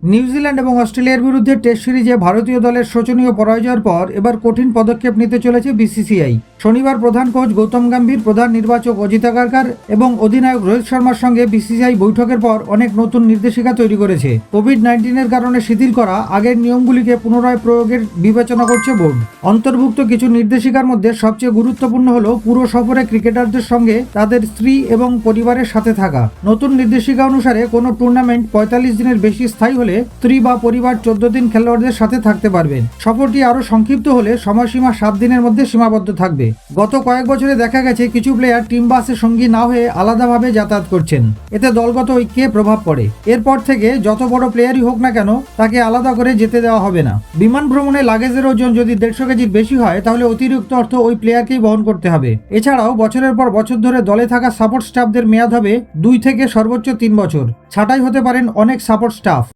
New Zealand এবং অস্ট্রেলিয়ার বিরুদ্ধে টেস্ট সিরিজে ভারতীয় দলের শোচনীয় পরাজয়ের পর এবার কঠিন পদক্ষেপ নিতে চলেছে বিসিসিআই। শনিবার প্রধান কোচ গৌতম গম্ভীর, প্রধান নির্বাচক অজিত আগারকার এবং অধিনায়ক রোহিত শর্মার সঙ্গে বিসিসিআই বৈঠকের পর অনেক নতুন নির্দেশিকা তৈরি করেছে। কোভিড-19 কারণে শিথিল করা আগের নিয়মগুলিকে পুনরায় প্রয়োগের বিবেচনা করছে বোর্ড। অন্তর্ভুক্ত কিছু নির্দেশিকার মধ্যে সবচেয়ে গুরুত্বপূর্ণ হল পুরো সফরে ক্রিকেটারদের সঙ্গে তাদের স্ত্রী এবং পরিবারের সাথে থাকা। নতুন নির্দেশিকা অনুসারে কোনো টুর্নামেন্ট 45 দিনের বেশি স্থায়ী হলে স্ত্রী বা পরিবার 14 দিন খেলোয়াড়দের সাথে থাকতে পারবেন। সফরটি আরও সংক্ষিপ্ত হলে সময়সীমা 7 দিনের মধ্যে সীমাবদ্ধ থাকবে। গত কয়েক বছরে দেখা গেছে কিছু প্লেয়ার টিম বাসে সঙ্গী না হয়ে আলাদাভাবে যাতায়াত করছেন। এতে দলগত ঐক্যে প্রভাব পড়ে। এরপর থেকে যত বড় প্লেয়ারই হোক না কেন তাকে আলাদা করে যেতে দেওয়া হবে না। বিমান ভ্রমণে লাগেজের ওজন যদি 150 কেজির বেশি হয় তাহলে অতিরিক্ত অর্থ ওই প্লেয়ারকেই বহন করতে হবে। এছাড়াও বছরের পর বছর ধরে দলে থাকা সাপোর্ট স্টাফদের মেয়াদ হবে 2 থেকে সর্বোচ্চ 3 বছর। ছাঁটাই হতে পারেন অনেক সাপোর্ট স্টাফ।